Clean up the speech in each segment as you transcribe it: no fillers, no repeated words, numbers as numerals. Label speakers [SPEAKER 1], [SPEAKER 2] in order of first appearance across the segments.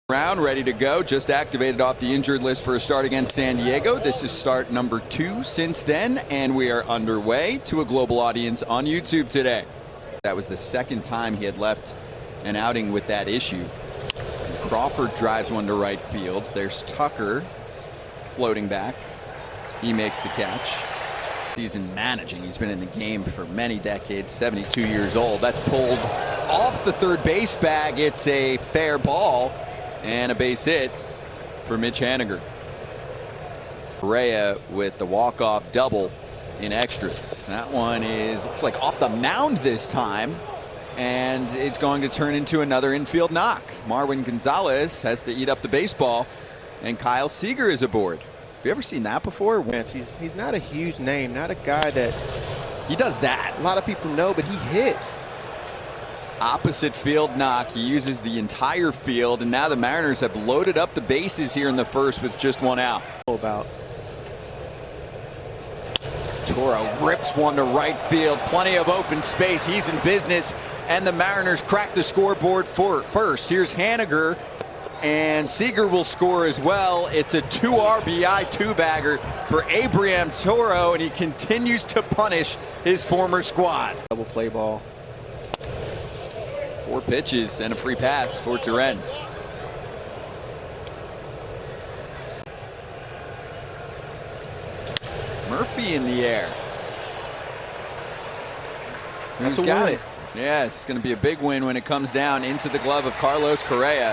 [SPEAKER 1] Round ready to go, just activated off the injured list for a start against San Diego. This is start number 2 since then, and we are underway to a global audience on YouTube today. That was the second time he had left an outing with that issue. Crawford drives one to right field. There's Tucker floating back. He makes the catch. Season managing. He's been in the game for many decades, 72 years old. That's pulled off the third base bag. It's a fair ball. And a base hit for Mitch Haniger. Correa with the walk-off double in extras. That one looks like off the mound this time. And it's going to turn into another infield knock. Marwin Gonzalez has to eat up the baseball. And Kyle Seager is aboard. Have you ever seen that before?
[SPEAKER 2] He's not a huge name, not a guy that...
[SPEAKER 1] He does that.
[SPEAKER 2] A lot of people know, but he hits.
[SPEAKER 1] Opposite field knock. He uses the entire field, and now the Mariners have loaded up the bases here in the first with just one out. Toro rips one to right field. Plenty of open space. He's in business, and the Mariners crack the scoreboard for first. Here's Haniger, and Seager will score as well. It's a 2 RBI two-bagger for Abraham Toro, and he continues to punish his former squad.
[SPEAKER 2] Double play ball.
[SPEAKER 1] 4 pitches and a free pass for Terens. Murphy in the air. Who's got it? Yeah, it's going to be a big win when it comes down into the glove of Carlos Correa.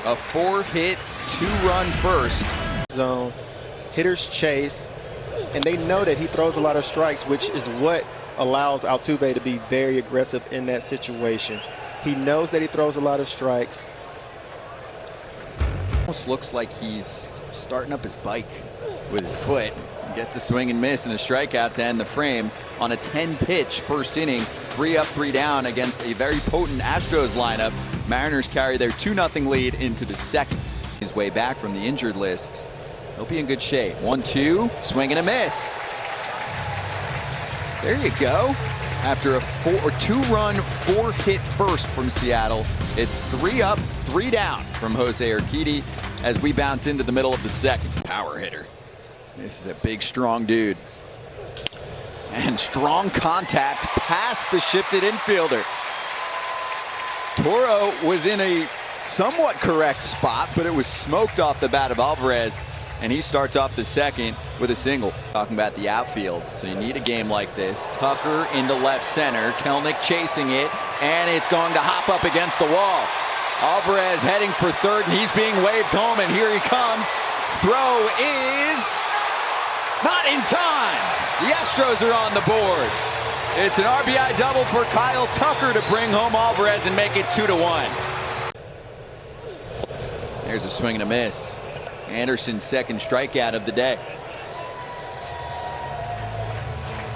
[SPEAKER 1] A 4-hit, 2-run first.
[SPEAKER 2] Zone. Hitters chase, and they know that he throws a lot of strikes, which is what allows Altuve to be very aggressive in that situation. He knows that he throws a lot of strikes.
[SPEAKER 1] Almost looks like he's starting up his bike with his foot. Gets a swing and miss and a strikeout to end the frame on a 10-pitch first inning. 3 up, 3 down against a very potent Astros lineup. Mariners carry their 2-0 lead into the second. His way back from the injured list. He'll be in good shape. 1-2, swing and a miss. There you go. After a 2-run, 4-hit first from Seattle, it's 3 up, 3 down from Jose Urquidy as we bounce into the middle of the second. Power hitter. This is a big, strong dude. And strong contact past the shifted infielder. Toro was in a somewhat correct spot, but it was smoked off the bat of Alvarez. And he starts off the second with a single. Talking about the outfield, so you need a game like this. Tucker into left center, Kelenic chasing it, and it's going to hop up against the wall. Alvarez heading for third, and he's being waved home, and here he comes. Throw is not in time. The Astros are on the board. It's an RBI double for Kyle Tucker to bring home Alvarez and make it 2-1. There's a swing and a miss. Anderson's second strikeout of the day.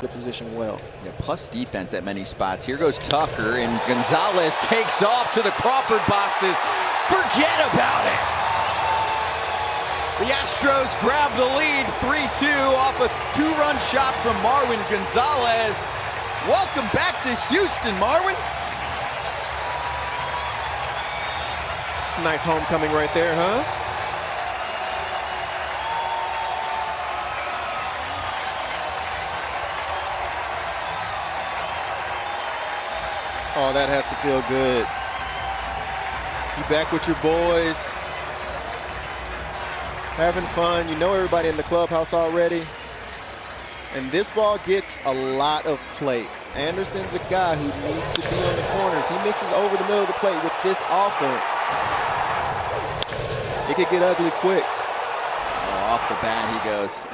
[SPEAKER 2] The position well.
[SPEAKER 1] Yeah, plus defense at many spots. Here goes Tucker, and Gonzalez takes off to the Crawford boxes. Forget about it. The Astros grab the lead 3-2 off a 2-run shot from Marwin Gonzalez. Welcome back to Houston, Marwin.
[SPEAKER 2] Nice homecoming right there, huh? Oh, that has to feel good. You back with your boys, having fun. You know everybody in the clubhouse already. And this ball gets a lot of plate. Anderson's a guy who needs to be on the corners. He misses over the middle of the plate with this offense. It could get ugly quick.
[SPEAKER 1] Oh, off the bat he goes.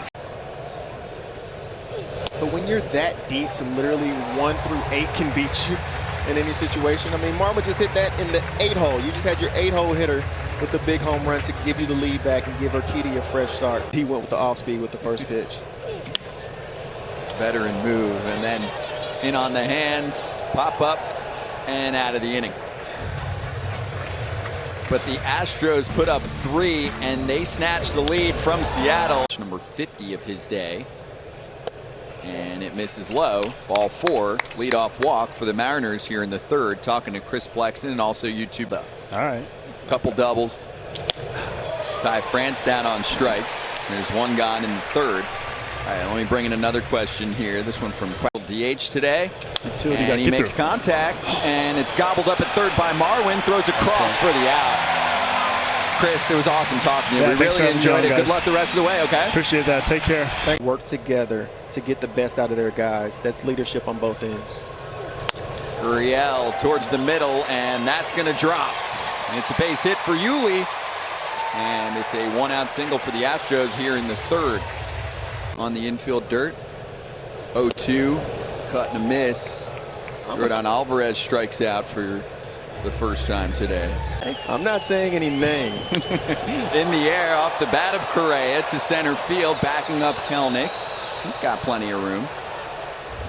[SPEAKER 2] But when you're that deep to literally 1 through 8 can beat you in any situation. I mean, Marwin just hit that in the 8-hole. You just had your 8-hole hitter with the big home run to give you the lead back and give Urquidy a fresh start. He went with the off-speed with the first pitch.
[SPEAKER 1] Veteran move, and then in on the hands, pop up, and out of the inning. But the Astros put up 3, and they snatched the lead from Seattle. Number 50 of his day. And it misses low. Ball 4, leadoff walk for the Mariners here in the third. Talking to Chris Flexen and also YouTube.
[SPEAKER 3] All right.
[SPEAKER 1] Couple doubles. Ty France down on strikes. There's one gone in the third. All right, let me bring in another question here. This one from DH today. And he makes contact, and it's gobbled up at third by Marwin. Throws across for the out. Chris, it was awesome talking to you.
[SPEAKER 3] Yeah,
[SPEAKER 1] we really enjoyed it.
[SPEAKER 3] Guys.
[SPEAKER 1] Good luck the rest of the way, okay?
[SPEAKER 3] Appreciate that. Take care.
[SPEAKER 2] Work together to get the best out of their guys. That's leadership on both ends.
[SPEAKER 1] Gurriel towards the middle, and that's going to drop. And it's a base hit for Yuli. And it's a one-out single for the Astros here in the third. On the infield dirt. 0-2. Cut and a miss. Rodon Alvarez strikes out for the first time today.
[SPEAKER 2] I'm not saying any names.
[SPEAKER 1] In the air off the bat of Correa to center field, backing up Kelnick. He's got plenty of room.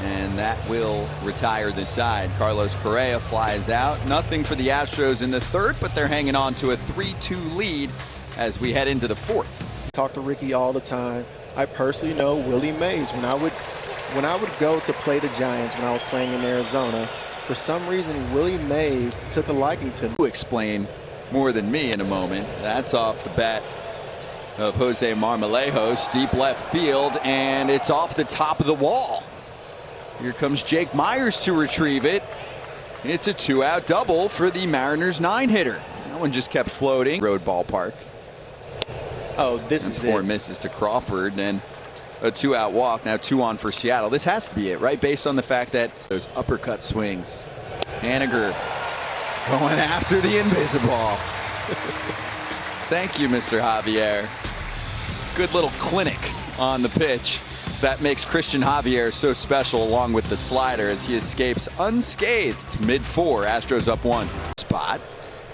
[SPEAKER 1] And that will retire the side. Carlos Correa flies out. Nothing for the Astros in the third, but they're hanging on to a 3-2 lead as we head into the fourth.
[SPEAKER 2] Talk to Ricky all the time. I personally know Willie Mays. When I would go to play the Giants when I was playing in Arizona, for some reason Willie Mays took a liking to me.
[SPEAKER 1] To explain more than me in a moment. That's off the bat of Jose Marmolejos, deep left field, and it's off the top of the wall. Here comes Jake Myers to retrieve it. It's a two-out double for the Mariners 9-hitter. That one just kept floating. Road ballpark.
[SPEAKER 2] Oh, this is it.
[SPEAKER 1] 4 misses to Crawford and a two-out walk. Now 2 on for Seattle. This has to be it, right? Based on the fact that those uppercut swings. Haniger going after the invisible. Thank you, Mr. Javier. Good little clinic on the pitch. That makes Christian Javier so special, along with the slider, as he escapes unscathed. Mid-4, Astros up 1. Spot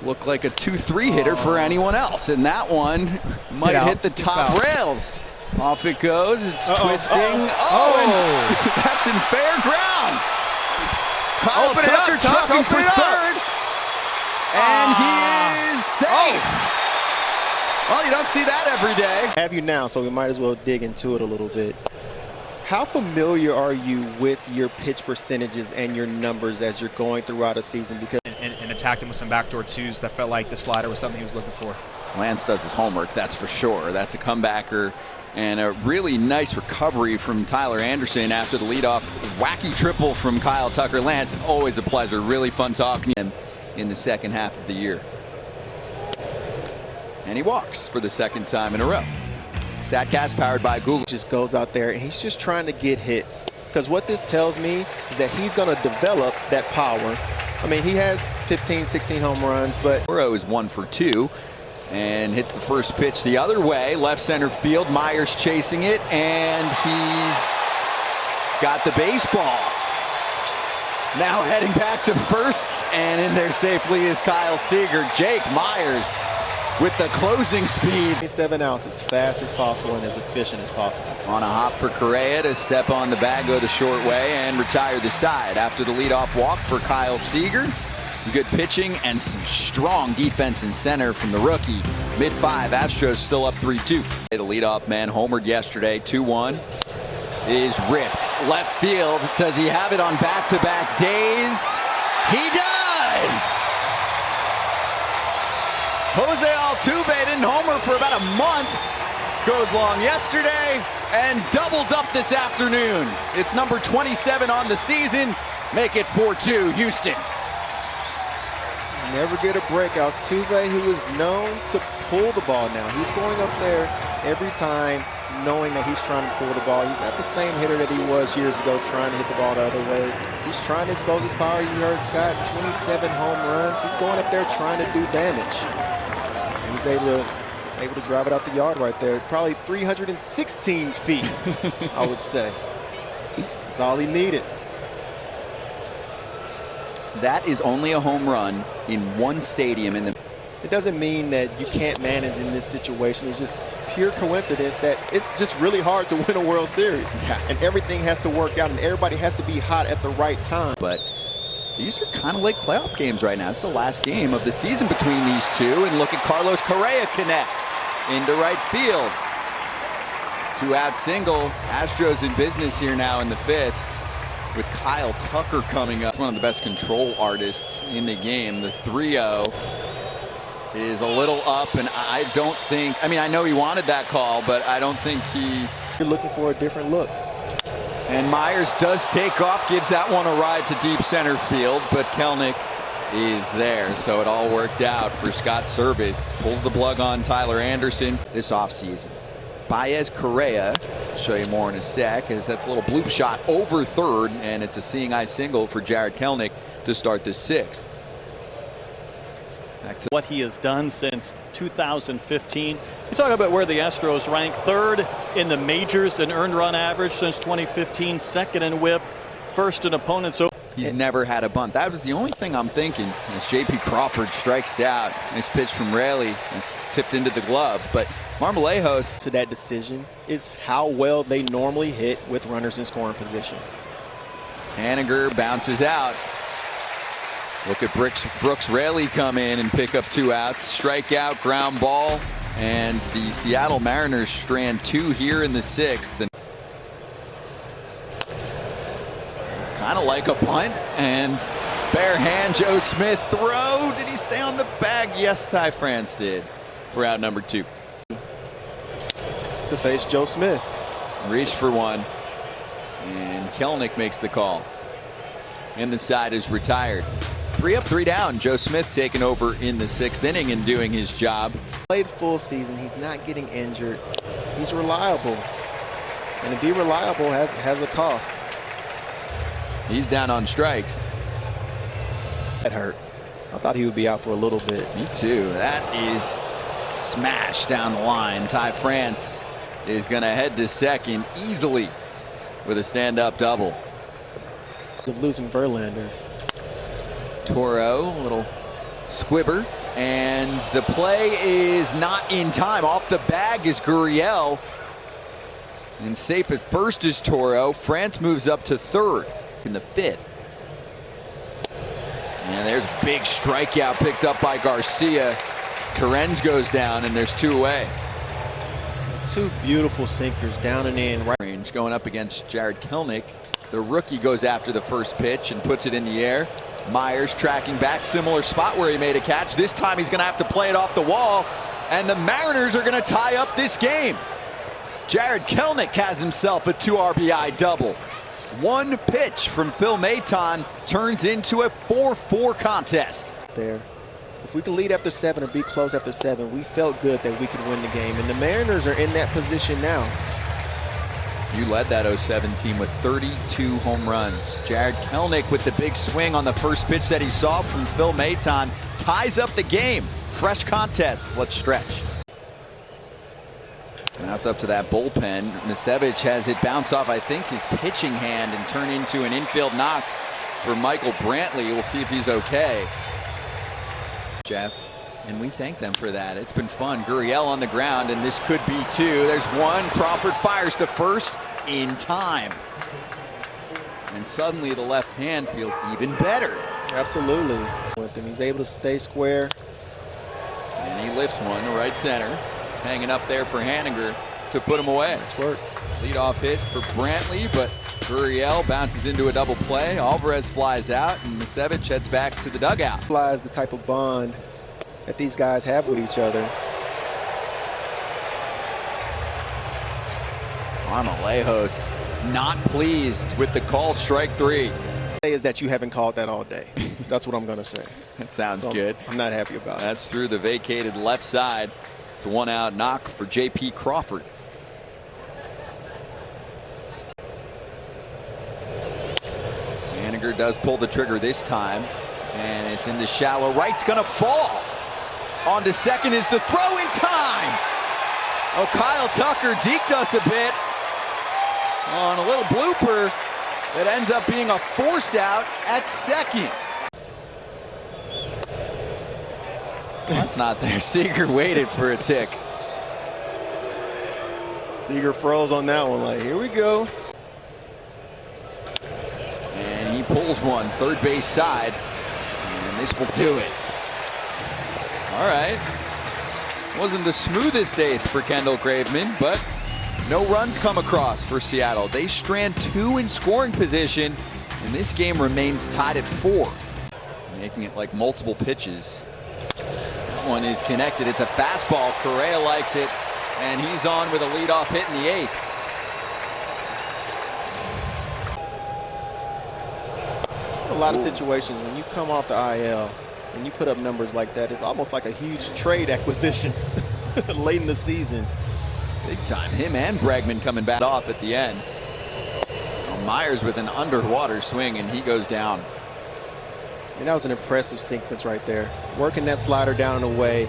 [SPEAKER 1] looked like a 2-3 hitter for anyone else, and that one might hit the top rails. Off it goes. It's twisting. And that's in fair ground. Kyle Tucker trucking for third, and he is safe. Well, you don't see that every day.
[SPEAKER 2] Have you now, so we might as well dig into it a little bit. How familiar are you with your pitch percentages and your numbers as you're going throughout a season? Because
[SPEAKER 4] and attacked him with some backdoor twos that felt like the slider was something he was looking for.
[SPEAKER 1] Lance does his homework, that's for sure. That's a comebacker and a really nice recovery from Tyler Anderson after the leadoff wacky triple from Kyle Tucker. Lance, always a pleasure. Really fun talking to him in the second half of the year. And he walks for the second time in a row. StatCast powered by Google.
[SPEAKER 2] Just goes out there and he's just trying to get hits. Because what this tells me is that he's going to develop that power. I mean, he has 15, 16 home runs, but
[SPEAKER 1] Burrow is 1 for 2 and hits the first pitch the other way. Left center field. Myers chasing it, and he's got the baseball. Now heading back to first, and in there safely is Kyle Seager. Jake Myers with the closing speed.
[SPEAKER 2] 7 outs as fast as possible and as efficient as possible.
[SPEAKER 1] On a hop for Correa to step on the bag, go the short way, and retire the side. After the leadoff walk for Kyle Seager. Some good pitching and some strong defense in center from the rookie. Mid-5, Astros still up 3-2. The leadoff man homered yesterday, 2-1. Is ripped. Left field. Does he have it on back-to-back days? He does! Jose Altuve didn't homer for about a month. Goes long yesterday and doubles up this afternoon. It's number 27 on the season. Make it 4-2, Houston.
[SPEAKER 2] Never get a break. Altuve, who is known to pull the ball now. He's going up there every time knowing that he's trying to pull the ball. He's not the same hitter that he was years ago trying to hit the ball the other way. He's trying to expose his power. You heard Scott, 27 home runs. He's going up there trying to do damage. And he's able to drive it out the yard right there. Probably 316 feet, I would say. That's all he needed.
[SPEAKER 1] That is only a home run in one stadium in the...
[SPEAKER 2] It doesn't mean that you can't manage in this situation. It's just pure coincidence that it's just really hard to win a World Series.
[SPEAKER 1] Yeah.
[SPEAKER 2] And everything has to work out and everybody has to be hot at the right time.
[SPEAKER 1] But these are kind of like playoff games right now. It's the last game of the season between these two. And look at Carlos Correa connect into right field. 2-out single. Astros in business here now in the 5th. With Kyle Tucker coming up. He's one of the best control artists in the game. The 3-0. is a little up, and I don't think, I mean, I know he wanted that call, but I don't think
[SPEAKER 2] You're looking for a different look.
[SPEAKER 1] And Myers does take off, gives that one a ride to deep center field, but Kelenic is there, so it all worked out for Scott Service. Pulls the plug on Tyler Anderson this offseason. Baez Correa, I'll show you more in a sec, as that's a little bloop shot over third, and it's a seeing eye single for Jarred Kelenic to start the sixth. Back to
[SPEAKER 3] what he has done since 2015. You talk about where the Astros rank third in the majors in earned run average since 2015, second in whip, first in opponents.
[SPEAKER 1] He's never had a bunt. That was the only thing I'm thinking as J.P. Crawford strikes out. Nice pitch from Raley. It's tipped into the glove. But Marmolejos,
[SPEAKER 2] To that decision is how well they normally hit with runners in scoring position.
[SPEAKER 1] Haniger bounces out. Look at Brooks Raley come in and pick up 2 outs. Strikeout, ground ball. And the Seattle Mariners strand 2 here in the 6th. And kind of like a bunt, and bare hand Joe Smith throw. Did he stay on the bag? Yes, Ty France did for out number 2.
[SPEAKER 2] To face Joe Smith.
[SPEAKER 1] Reach for one, and Kelenic makes the call. And the side is retired. 3 up, 3 down. Joe Smith taking over in the 6th inning and doing his job.
[SPEAKER 2] Played full season. He's not getting injured. He's reliable. And to be reliable has a cost.
[SPEAKER 1] He's down on strikes.
[SPEAKER 2] That hurt. I thought he would be out for a little bit.
[SPEAKER 1] Me too. That is smashed down the line. Ty France is going to head to second easily with a stand-up double.
[SPEAKER 2] Of losing Verlander.
[SPEAKER 1] Toro, a little squibber, and the play is not in time. Off the bag is Gurriel, and safe at first is Toro. France moves up to third in the 5th. And there's a big strikeout picked up by Garcia. Torrens goes down, and there's 2 away.
[SPEAKER 2] 2 beautiful sinkers down and in. Right
[SPEAKER 1] Range going up against Jarred Kelenic. The rookie goes after the first pitch and puts it in the air. Myers tracking back, similar spot where he made a catch. This time he's going to have to play it off the wall, and the Mariners are going to tie up this game. Jarred Kelenic has himself a 2 RBI double. 1 pitch from Phil Maton turns into a 4-4 contest.
[SPEAKER 2] there. If we could lead after 7 or be close after 7, we felt good that we could win the game. And the Mariners are in that position now.
[SPEAKER 1] You led that 07 team with 32 home runs. Jarred Kelenic with the big swing on the first pitch that he saw from Phil Maton ties up the game. Fresh contest. Let's stretch. Now it's up to that bullpen. Misevich has it bounce off, I think, his pitching hand and turn into an infield knock for Michael Brantley. We'll see if he's okay. Jeff, and we thank them for that. It's been fun. Gurriel on the ground, and this could be 2. There's 1. Crawford fires to first in time. And suddenly the left hand feels even better.
[SPEAKER 2] Absolutely. With him, he's able to stay square.
[SPEAKER 1] And he lifts one to right center. He's hanging up there for Haniger to put him away.
[SPEAKER 2] Nice work.
[SPEAKER 1] Leadoff hit for Brantley, but Gurriel bounces into a double play. Alvarez flies out, and Misevich heads back to the dugout.
[SPEAKER 2] Flies the type of bond that these guys have with each other.
[SPEAKER 1] Marmolejos not pleased with the called strike 3.
[SPEAKER 2] Is that you haven't called that all day. That's what I'm going to say.
[SPEAKER 1] That sounds
[SPEAKER 2] So
[SPEAKER 1] good.
[SPEAKER 2] I'm not happy about it.
[SPEAKER 1] That's through the vacated left side. It's a 1-out knock for J.P. Crawford. Haniger does pull the trigger this time, and it's into shallow right. It's going to fall. On to second is the throw in time. Oh, Kyle Tucker deked us a bit on a little blooper that ends up being a force out at second. That's not there. Seager waited for a tick.
[SPEAKER 2] Seager froze on that one. Like, here we go.
[SPEAKER 1] And he pulls one, third base side. And this will do it. All right. Wasn't the smoothest eighth for Kendall Graveman, but no runs come across for Seattle. They strand 2 in scoring position, and this game remains tied at 4. Making it like multiple pitches. That one is connected. It's a fastball. Correa likes it, and he's on with a leadoff hit in the 8th.
[SPEAKER 2] A lot of situations when you come off the IL and you put up numbers like that, it's almost like a huge trade acquisition late in the season.
[SPEAKER 1] Big time. Him and Bregman coming back off at the end. Myers with an underwater swing, and he goes down.
[SPEAKER 2] And that was an impressive sequence right there. Working that slider down and away.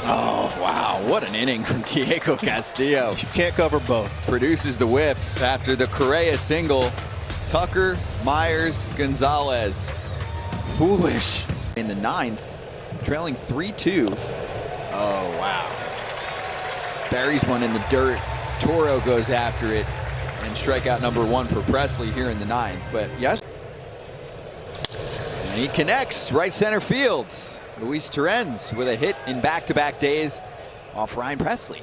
[SPEAKER 1] Oh, wow. What an inning from Diego Castillo.
[SPEAKER 2] You can't cover both.
[SPEAKER 1] Produces the whip after the Correa single. Tucker, Myers, Gonzalez. Foolish. In the 9th, trailing 3-2. Oh, wow. Buries one in the dirt. Toro goes after it, and strikeout number 1 for Presley here in the 9th. But yes, and he connects right center field. Luis Torrens with a hit in back-to-back days off Ryan Presley.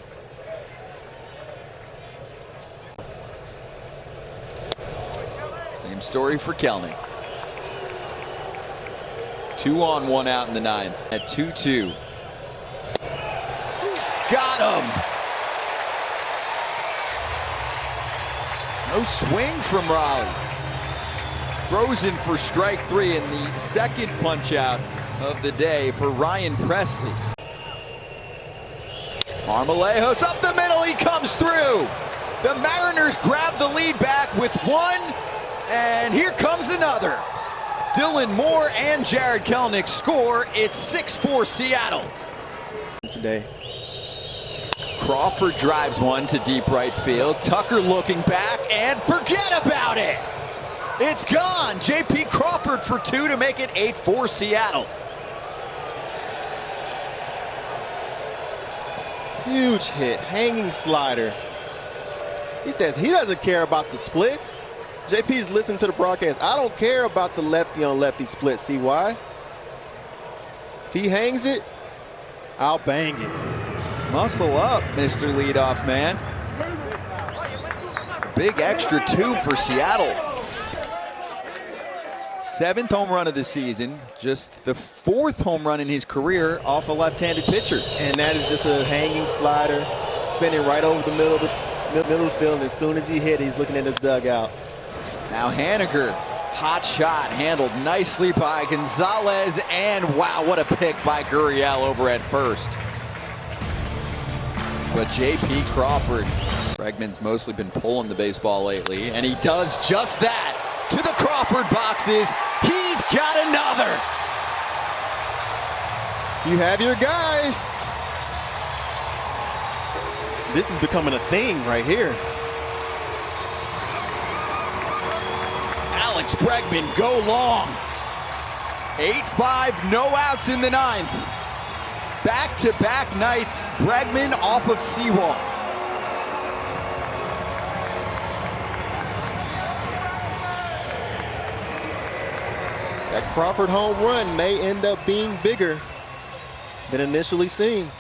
[SPEAKER 1] Same story for Kelnick. 2 on, 1 out in the 9th at 2-2. Got him. No swing from Raleigh. Frozen for strike 3 in the second punch out of the day for Ryan Presley. Marmolejos up the middle, he comes through. The Mariners grab the lead back with 1, and here comes another. Dylan Moore and Jared Kelnick score. It's 6-4 Seattle.
[SPEAKER 2] Today.
[SPEAKER 1] Crawford drives one to deep right field. Tucker looking back, and forget about it. It's gone. J.P. Crawford for 2 to make it 8-4 Seattle.
[SPEAKER 2] Huge hit, hanging slider. He says he doesn't care about the splits. JP's listening to the broadcast. I don't care about the lefty on lefty split. See why? If he hangs it, I'll bang it.
[SPEAKER 1] Muscle up, Mr. Leadoff Man. A big extra 2 for Seattle. 7th home run of the season, just the 4th home run in his career off a left-handed pitcher.
[SPEAKER 2] And that is just a hanging slider, spinning right over the middle of the field. And as soon as he hit, he's looking at his dugout.
[SPEAKER 1] Now Haniger, hot shot, handled nicely by Gonzalez, and wow, what a pick by Gurriel over at first. But J.P. Crawford, Bregman's mostly been pulling the baseball lately, and he does just that. To the Crawford boxes, he's got another.
[SPEAKER 2] You have your guys. This is becoming a thing right here.
[SPEAKER 1] Alex Bregman go long. 8-5, no outs in the 9th. Back-to-back nights, Bregman off of Seawalt.
[SPEAKER 2] That Crawford home run may end up being bigger than initially seen.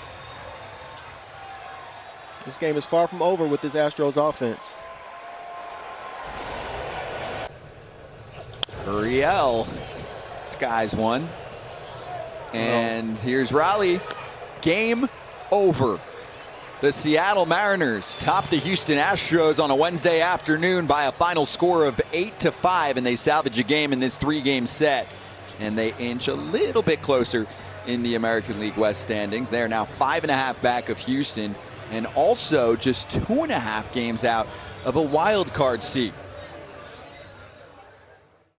[SPEAKER 2] This game is far from over with this Astros offense.
[SPEAKER 1] Gurriel skies one. And here's Raleigh. Game over. The Seattle Mariners top the Houston Astros on a Wednesday afternoon by a final score of 8-5, and they salvage a game in this 3-game set. And they inch a little bit closer in the American League West standings. They are now 5.5 back of Houston, and also just 2.5 games out of a wild card seat.